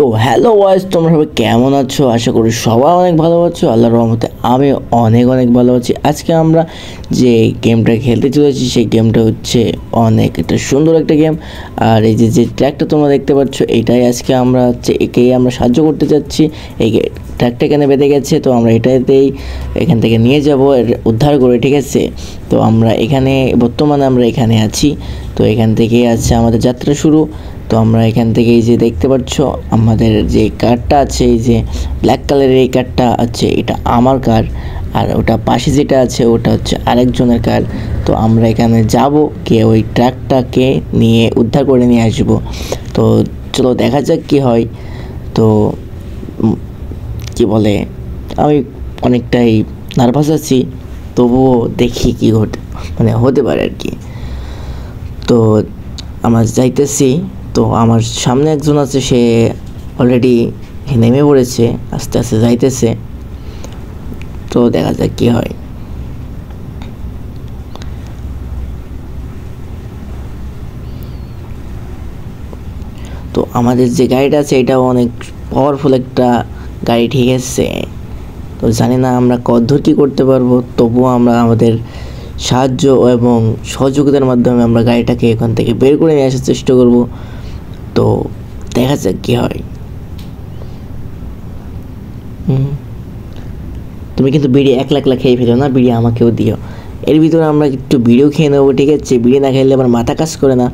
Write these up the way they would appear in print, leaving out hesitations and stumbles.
তো হ্যালো বয়েস, তোমরা সবাই কেমন আছো? আশা করি সবাই অনেক ভালো আছো। আল্লাহর রহমতে আমি অনেক অনেক ভালো আছি। আজকে আমরা যে গেমটা খেলতে চলেছি সেই গেমটা হচ্ছে অনেক একটা সুন্দর একটা গেম। আর এই যে ট্র্যাকটা তোমরা দেখতে পাচ্ছ, এটাই আজকে আমরা হচ্ছে একেই আমরা সাহায্য করতে চাচ্ছি। এই ট্র্যাকটা এখানে বেঁধে গেছে, তো আমরা এটাতেই এখান থেকে নিয়ে যাব উদ্ধার করে, ঠিক আছে? তো আমরা এখানে বর্তমানে আমরা এখানে আছি। তো এখান থেকে আছে আমাদের যাত্রা শুরু। তো আমরা এখান থেকে এই যে দেখতে পাচ্ছ আমাদের যে কারটা আছে, এই যে ব্ল্যাক কালারের এই কারটা আছে, এটা আমার কার। আর ওটা পাশে যেটা আছে ওটা হচ্ছে আরেকজনের কার। তো আমরা এখানে যাব গিয়ে ওই ট্রাকটাকে নিয়ে উদ্ধার করে নিয়ে আসবো। তো চলো দেখা যাক কি হয়। তো কি বলে, আমি অনেকটাই নার্ভাস আছি, তবুও দেখি কি হতে পারে আর কি। তো আমরা যাইতেছি। তো আমার সামনে একজন আছে, সে অলরেডি নেমে পড়েছে, আস্তে আস্তে যাইতেছে। তো দেখা যাক কি হয়। তো আমাদের যে গাড়িটা আছে এটাও অনেক পাওয়ারফুল একটা গাড়ি, ঠিক আছে? তো জানি না আমরা কতদূর কী করতে পারবো, তবুও আমরা আমাদের সাহায্য এবং সহযোগিতার মাধ্যমে আমরা গাড়িটাকে এখান থেকে বের করে নিয়ে আসার চেষ্টা করব। তো দেখা যাক কী হয়। তুমি কিন্তু বিড়ি একলা একলা খেয়ে ফেলো না, বিড়ি আমাকেও দিও। এর ভিতরে আমরা একটু বিড়িও খেয়ে নেবো, ঠিক আছে? বিড়ি না খেলে আমার মাথা কাজ করে না,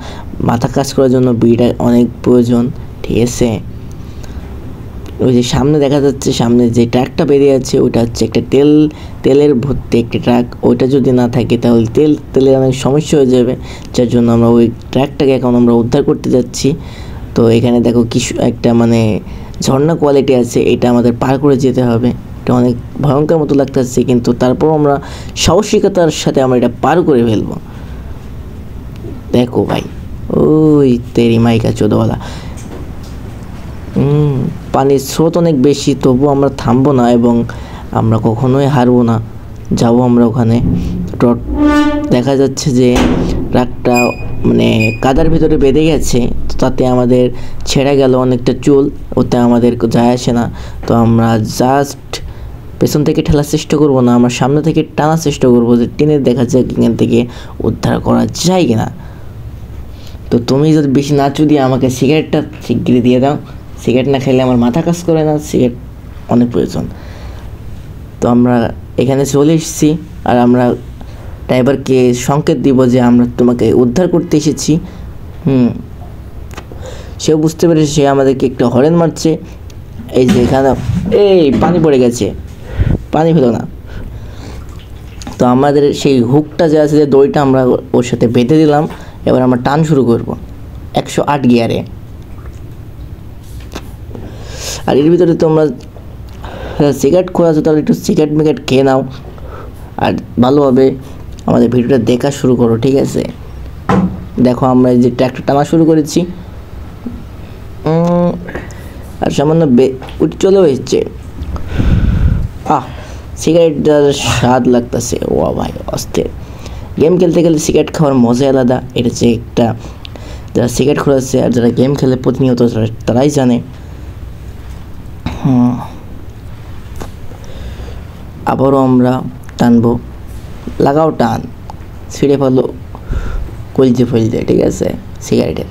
মাথা কাজ করার জন্য বিড়িটা অনেক প্রয়োজন, ঠিক আছে? ওই যে সামনে দেখা যাচ্ছে, সামনে যে ট্রাকটা বেরিয়ে আছে ওটা হচ্ছে একটা তেলের ভর্তি একটি ট্রাক। ওইটা যদি না থাকে তাহলে তেলের অনেক সমস্যা হয়ে যাবে, যার জন্য আমরা ওই ট্রাকটাকে এখন আমরা উদ্ধার করতে যাচ্ছি। তো এখানে দেখো কি একটা ঝর্ণা কোয়ালিটি আছে, এটা আমাদের পার করে যেতে হবে। এটা অনেক ভয়ঙ্কর মতো লাগতেছে, কিন্তু তারপর আমরা সাহসিকতার সাথে আমরা এটা পার করে ফেলবো। দেখো ভাই, ওই তেরি মাইকা চোদওয়ালা। পানির স্রোত অনেক বেশি, তবু আমরা থামবো না এবং আমরা কখনোই হারবো না, যাবো আমরা ওখানে। দেখা যাচ্ছে যে ট্রাকটা কাদার ভিতরে বেঁধে গেছে, তো তাতে আমাদের ছেড়ে গেল অনেকটা চুল, ওতে আমাদের যায় আসে না। তো আমরা জাস্ট পেছন থেকে ঠেলার চেষ্টা করবো না, আমরা সামনে থেকে টানার চেষ্টা করবো, যে টেনে দেখা যায় এখান থেকে উদ্ধার করা যায় কিনা। তো তুমি যদি বেশি না দিয়ে আমাকে সিগারেটটা শিগগিরই দিয়ে দাও। সিগারেট না খেলে আমার মাথা কাজ করে না, সিগারেট অনেক প্রয়োজন। তো আমরা এখানে চলে এসেছি, আর আমরা ড্রাইভারকে সংকেত দিব যে আমরা তোমাকে উদ্ধার করতে এসেছি। সেও বুঝতে পেরেছে, সে আমাদেরকে একটা হরেন মারছে। এই যে এখানে এই পানি পড়ে গেছে, পানি ফেলো না। তো আমাদের সেই হুকটা যে আছে, যে দড়িটা আমরা ওর সাথে বেঁধে দিলাম। এবার আমরা টান শুরু করব 108 গিয়ারে। আর এর ভিতরে তোমরা সিগারেট খোলা আছে, তাহলে একটু সিগারেট খেয়ে নাও, আর ভালোভাবে আমাদের ভিডিওটা দেখা শুরু করো, ঠিক আছে? দেখো আমরা এই যে ট্র্যাক্টর টানা শুরু করেছি, আর সামান্য চলেও এসছে। সিগারেটটার স্বাদ লাগতেছে, ও ভাই অস্থির। গেম খেলতে গেলে সিগারেট খাওয়ার মজাই আলাদা। এটা যে একটা, যারা সিগারেট খোলাচ্ছে আর যারা গেম খেলে প্রতিনিয়ত তারাই জানে। আবারও আমরা টানবো, লাগাও টান, ছিঁড়ে ফেলো কলজে ফলজে, ঠিক আছে সিগারেটের।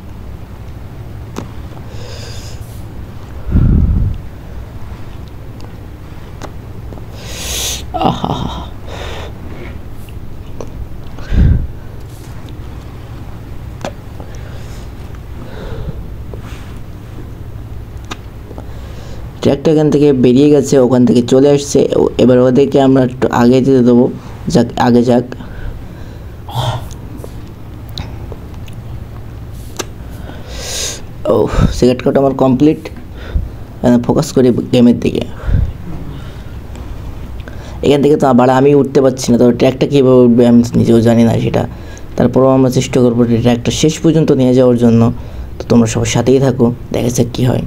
ট্র্যাকটা এখান থেকে বেরিয়ে গেছে, ওখান থেকে চলে আসছে। এবার ওদেরকে আমরা একটু আগে যেতে দেবো, আগে যাক। ও সিগারেট খাওয়াটা আমার কমপ্লিট। ফোকাস করি গেমের দিকে। এখান থেকে তো আবার আমি উঠতে পারছি না, তবে ট্র্যাকটা কীভাবে উঠবে আমি নিজেও জানি না সেটা। তারপরেও আমরা চেষ্টা করবো ট্র্যাকটা শেষ পর্যন্ত নিয়ে যাওয়ার জন্য। তো তোমরা সবার সাথেই থাকো, দেখা যাক কী হয়।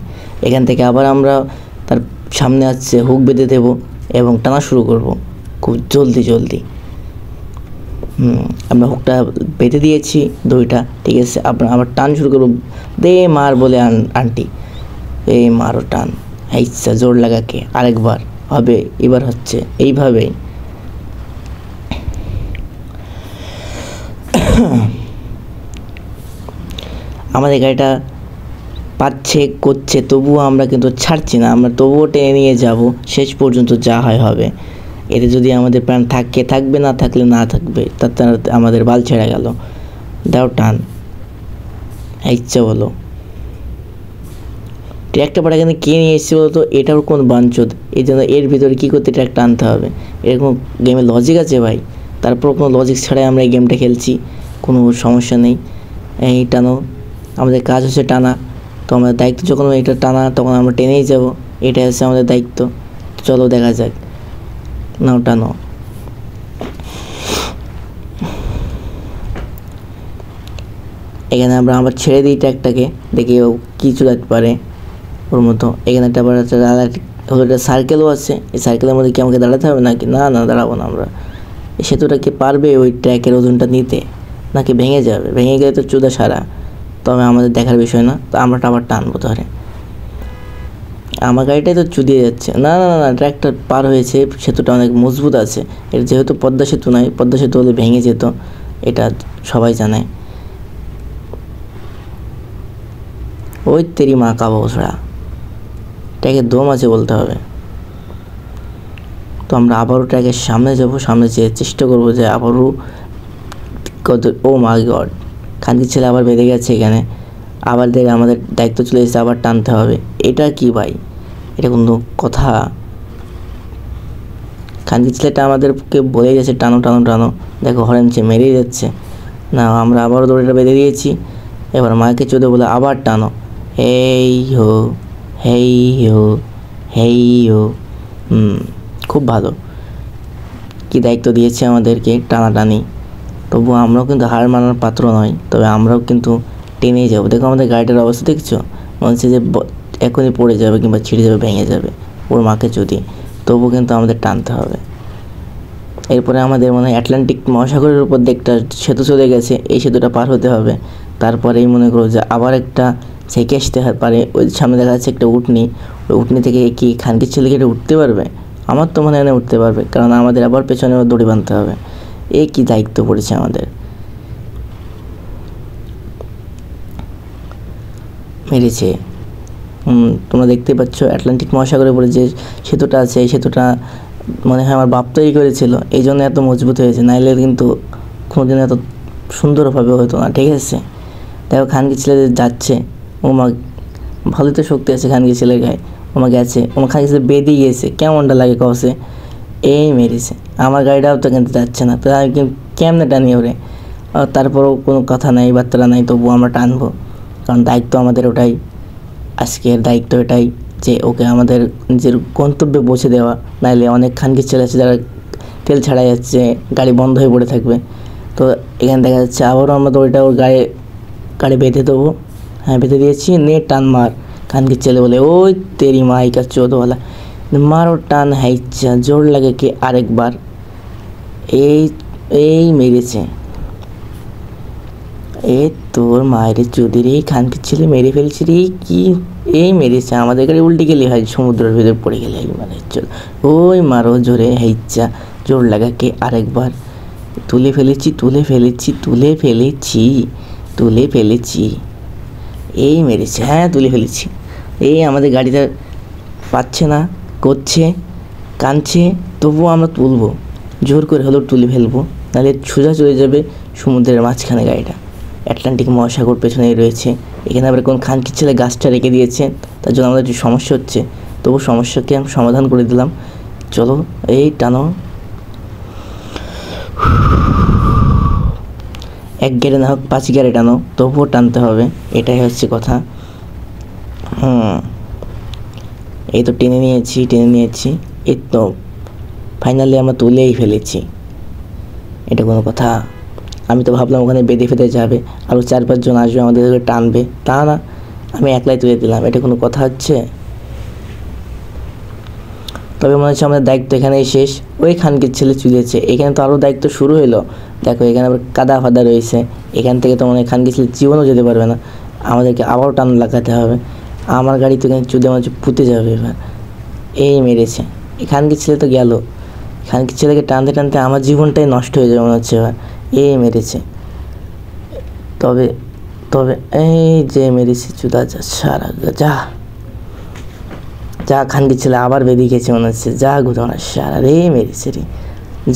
এখান থেকে আবার আমরা তার সামনে আসছে হুক বেঁধে দেবো এবং টানা শুরু করব খুব জলদি। আমরা হুকটা বেঁধে দিয়েছি দড়িটা, ঠিক আছে? আমরা আবার টান শুরু করবো, দে মার বলে আন্টি। এই মারো টান, আচ্ছা জোর লাগাকে আরেকবার হবে, এবার হচ্ছে এইভাবেই। আমাদের গাড়িটা পাচ্ছে করছে, তবুও আমরা কিন্তু ছাড়ছি না, আমরা তবুও টেনে নিয়ে যাব শেষ পর্যন্ত, যা হয় হবে। এতে যদি আমাদের প্রাণ থাকবে, না থাকলে না থাকবে, তাতে আমাদের বাল ছেড়ে গেল। দাও টান, ইচ্ছা বলো। ট্র্যাকটা পাড়া এখানে কে নিয়ে এসেছে বলতো? এটাও কোন বাঞ্চোদ, এই জন্য এর ভিতরে কী করতে ট্র্যাকটা আনতে হবে? এরকম গেমে লজিক আছে ভাই? তারপর কোনো লজিক ছাড়াই আমরা এই গেমটা খেলছি, কোনো সমস্যা নেই। এই টানো, আমাদের কাজ হচ্ছে টানা, তো আমাদের দায়িত্ব যখন এটা টানা, তখন আমরা টেনেই যাব, এটাই হচ্ছে আমাদের দায়িত্ব। চলো দেখা যাক, নাও টানো। এখানে আমরা আবার ছেড়ে দিই ট্র্যাকটাকে, দেখি ও কী চুলাতে পারে ওর মতো। এখানে একটা আবার একটা সার্কেলও আছে, এই সার্কেলের মধ্যে কি আমাকে দাঁড়াতে হবে নাকি? না না, দাঁড়াবো না আমরা। এই সেতুটা কি পারবে ওই ট্র্যাকের ওজনটা নিতে, নাকি ভেঙে যাবে? ভেঙে গেলে তো চুদা সারা, তবে আমাদের দেখার বিষয় না, তো আমরা আবার টানবো ধরে। আমার গাড়িটাই তো চুদিয়ে যাচ্ছে। না না না, ট্র্যাকটা পার হয়েছে, সেতুটা অনেক মজবুত আছে। এটা যেহেতু পদ্মা সেতু নয়, পদ্মা সেতু হলে ভেঙে যেত, এটা সবাই জানে। ওই তেরি মা কাবো ছড়া, ট্র্যাকের দম আছে বলতে হবে। তো আমরা আবারও ট্র্যাকের সামনে যাব, সামনে যেয়ে চেষ্টা করবো যে আবারও ও মাই গড, খানকির ছেলে আবার বেঁধে গেছে এখানে। আবার দেখে আমাদের দায়িত্ব চলে এসেছে, আবার টানতে হবে। এটা কি ভাই, এটা কোনো কথা? খানকির ছেলেটা আমাদেরকে বলেই যাচ্ছে টানো টানো টানো, দেখো হরেনছে মেরেই যাচ্ছে। না, আমরা আবারও দড়িটা বেঁধে দিয়েছি, এবার মাকে চোদে বলে আবার টানো। হেই হো, হেই হো, হেই হো। খুব ভালো, কি দায়িত্ব দিয়েছে আমাদেরকে, টানাটানি। তবু আমরাও কিন্তু হার মানার পাত্র নয়, তবে আমরাও কিন্তু টেনেই যাবো। দেখো আমাদের গাড়িটার অবস্থা দেখছো, মনে হচ্ছে যে এখনই পড়ে যাবে কিংবা ছিঁড়ে যাবে, ভেঙে যাবে ওর মাকে যদি, তবু কিন্তু আমাদের টানতে হবে। এরপরে আমাদের মনে হয় আটলান্টিক মহাসাগরের উপর একটা সেতু চলে গেছে, এই সেতুটা পার হতে হবে। তারপরেই মনে করো যে আবার একটা ছেঁকে আসতে পারে। ওই সামনে দেখা যাচ্ছে একটা উটনি, ওই উটনি থেকে কি খানকির ছেলেকে এটা উঠতে পারবে? আমার তো মনে হয় না উঠতে পারবে, কারণ আমাদের আবার পেছনে দড়ি বাঁধতে হবে। এই কি দায়িত্ব পড়েছে আমাদের। মেরেছে, তোমরা দেখতে পাচ্ছ আটলান্টিক মহাসাগরের উপরে যে সেতুটা আছে, এই সেতুটা মনে হয় আমার বাপ তৈরি করেছিল, এই জন্য এত মজবুত হয়েছে, নাইলে কিন্তু কোনোদিন এত সুন্দরভাবে হতো না। ঠিক আছে, দেখো খানকির ছেলে যাচ্ছে, ওমা ভালোই তো শক্তি আছে খানকির ছেলের গায়ে। ওমা গেছে, ওমা খানকির ছেলে বেঁধে গিয়েছে, কেমনটা লাগে কসে। এই মেরেছে, আমার গাড়িটাও তো কিন্তু যাচ্ছে না, তো আমি কেমনে টানি ওরে? তারপরেও কোনো কথা নাই, বার্তা নাই, তবুও আমরা টানবো, কারণ দায়িত্ব আমাদের ওটাই। আজকের দায়িত্ব এটাই যে ওকে আমাদের নিজের গন্তব্যে পৌঁছে দেওয়া, নাইলে অনেক খানকির ছেলে আছে যারা তেল ছাড়াই যাচ্ছে, গাড়ি বন্ধ হয়ে পড়ে থাকবে। তো এখানে দেখা যাচ্ছে আবারও আমরা তো ওইটা ওর গাড়ি বেঁধে দেবো। হ্যাঁ, বেঁধে দিয়েছি, নে টান মার। খানকির ছেলে বলে ওই তেরি মাইকা চোদওয়ালা, মারো টান, হাইচ্ছা জোর লাগে কি আরেকবার। এই এই মেরেছে, এ তোর মায়ের চুদি রে, খানকির ছেলে মেরে ফেলছি রে। কি এই মেরেছে, আমাদের গাড়ি উল্টে গেলে হয়, সমুদ্রের ভিতরে পড়ে গেলে মানে চল। ওই মারো জোরে, হাইচ্ছা জোর লাগাকে আরেকবার। তুলে ফেলেছি, তুলে ফেলেছি, তুলে ফেলেছি, তুলে ফেলেছি। এই মেরেছে, হ্যাঁ তুলে ফেলেছি। এই আমাদের গাড়িটা পাচ্ছে না, করছে, কাঁদছে, তবুও আমরা তুলবো, জোর করে হলেও তুলে ফেলবো, নাহলে সোজা চলে যাবে সমুদ্রের মাঝখানে গাড়িটা। আটলান্টিক মহাসাগর পেছনেই রয়েছে, এখানে আবার কোন খানকির ছেলে গাছটা রেখে দিয়েছে, তার জন্য আমাদের একটু সমস্যা হচ্ছে, তবু সমস্যাকে আমি সমাধান করে দিলাম। চলো এই টানো, এক গেড়ে না হোক 5 গেড়ে টানো, তবুও টানতে হবে, এটাই হচ্ছে কথা। এই তো টেনে নিয়েছি, এই তো ফাইনালি আমরা তুলেই ফেলেছি। এটা কোনো কথা? আমি তো ভাবলাম ওখানে বেঁধে ফেঁধে যাবে, আরও 4-5 জন আসবে আমাদেরকে টানবে, তা না, আমি একলাই তুলে দিলাম, এটা কোনো কথা হচ্ছে? তবে মনে হচ্ছে আমাদের দায়িত্ব এখানেই শেষ। ওই খানকির ছেলে চুলেছে, এখানে তো আরও দায়িত্ব শুরু হলো। দেখো এখানে আবার কাদা ফাদা রয়েছে, এখান থেকে তো মনে হয় খানকির ছেলে জীবনও যেতে পারবে না, আমাদেরকে আবারও টান লাগাতে হবে। আমার গাড়ি তো কিন্তু চুদে মাঝে পুঁতে যাবে এবার। এই মেরেছে, এখানকার ছেলে তো গেল, এখানকার ছেলেকে টানতে টানতে আমার জীবনটাই নষ্ট হয়ে যাবে মনে হচ্ছে এবার। এই মেরেছে, তবে তবে এই যে মেরেছে চুদা, যা সারা যা যা খানকির ছেলে আবার বেরিয়ে গেছে মনে হচ্ছে, যা ঘুরানো সারা রে মেরেছে রে।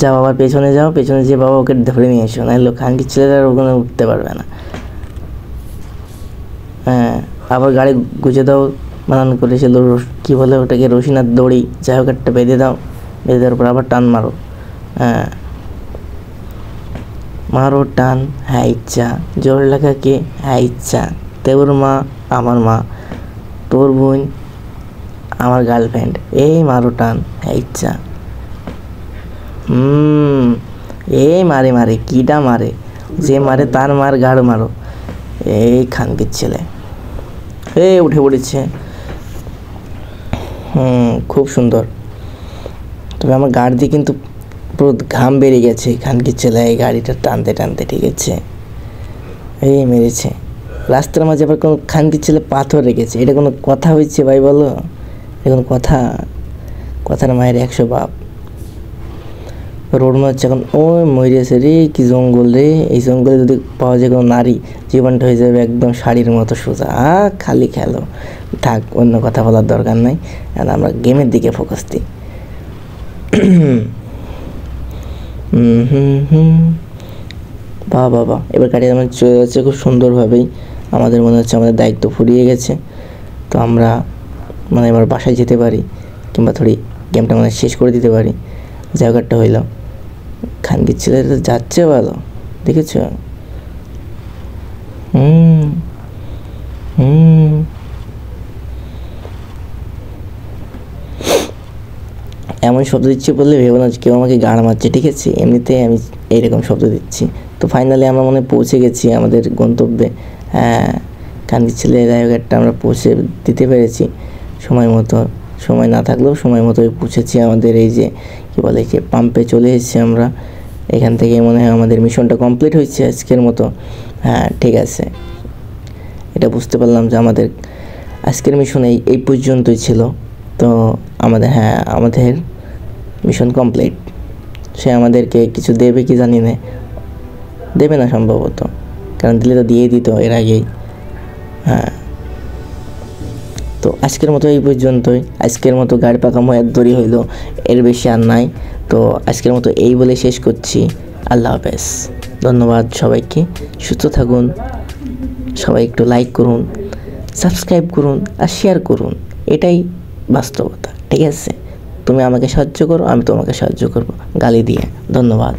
যাও আবার পেছনে যাও, পেছনে যে বাবা ওকে ধরে নিয়ে এসো, নাহলে খানকির ছেলেরা ওখানে উঠতে পারবে না। হ্যাঁ, আবার গাড়ি গুজে দাও, বানান করেছিল কী বলে ওটাকে, রশিনার দড়ি, যাই হোক একটা বেঁধে দাও, বেঁধে দেওয়ার পর আবার টান মারো। হ্যাঁ, মারো টান, হ্যাঁ ইচ্ছা জোর লাগাকে, হ্যাঁ ইচ্ছা। তোর মা আমার মা, তোর বোন আমার গার্লফ্রেন্ড, এই মারো টান, হ্যাঁ ইচ্ছা। এই মারে মারে কিটা মারে, যে মারে তার মার গাড় মারো। এই খানকির ছেলে উঠে পড়েছে। খুব সুন্দর। তবে আমার গাড়ি দিয়ে কিন্তু পুরো ঘাম বেরিয়ে গেছে খানকির ছেলে এই গাড়িটা টানতে টানতে, ঠিক আছে। এই মেরেছে রাস্তার মাঝে, আবার কোনো খানকির ছেলে পাথর রেখেছে, এটা কোনো কথা হয়েছে ভাই বলো? এটা কোনো কথা? কথার মায়ের 100 বাপ। রোড মারছে এখন, মরিয়েছে রে, কি জঙ্গল রে, এই জঙ্গলে যদি পাওয়া যায় কোনো নারী, জীবনটা হয়ে যাবে একদম শাড়ির মতো সোজা। খালি খেলো, থাক, অন্য কথা বলার দরকার নাই, আমরা গেমের দিকে ফোকাস দিই। বাবা এবার গাড়ি আমার চলে যাচ্ছে খুব সুন্দরভাবেই। আমাদের মনে হচ্ছে আমাদের দায়িত্ব ফুরিয়ে গেছে, তো আমরা এবার বাসায় যেতে পারি, কিংবা থোড়ি গেমটা শেষ করে দিতে পারি। জায়গাটা হইল খানকির ছেলে যাচ্ছে ভালো, দেখেছ? এমন শব্দ দিচ্ছি বললে ভেবো না কেউ আমাকে গাড় মারছে, ঠিক আছে? এমনিতেই আমি এইরকম শব্দ দিচ্ছি। তো ফাইনালি আমরা পৌঁছে গেছি আমাদের গন্তব্যে। হ্যাঁ, খানকির ছেলে জায়গাটা আমরা পৌঁছে দিতে পেরেছি সময় মতো। সময় না থাকলেও সময় মতোই পৌঁছেছি আমাদের এই যে কী বলে যে পাম্পে চলে এসেছি আমরা। এখান থেকে মনে হয় আমাদের মিশনটা কমপ্লিট হয়েছে আজকের মতো। হ্যাঁ ঠিক আছে, এটা বুঝতে পারলাম যে আমাদের আজকের মিশন এই পর্যন্তই ছিল। তো আমাদের মিশন কমপ্লিট। সে আমাদেরকে কিছু দেবে কি জানি না, দেবে না সম্ভবত, কারণ দিলে তো দিয়ে দিত এর আগেই। হ্যাঁ, তো আজকের মতো এই পর্যন্তই। আজকের মতো গাড়ি পাকামো এক দড়ি হইল, এর বেশি আর নাই। তো আজকের মতো এই বলে শেষ করছি। আল্লাহ হাফেজ, ধন্যবাদ সবাইকে, সুস্থ থাকুন। সবাই একটু লাইক করুন, সাবস্ক্রাইব করুন আর শেয়ার করুন, এটাই বাস্তবতা, ঠিক আছে? তুমি আমাকে সাহায্য করো, আমি তোমাকে সাহায্য করব গালি দিয়ে। ধন্যবাদ।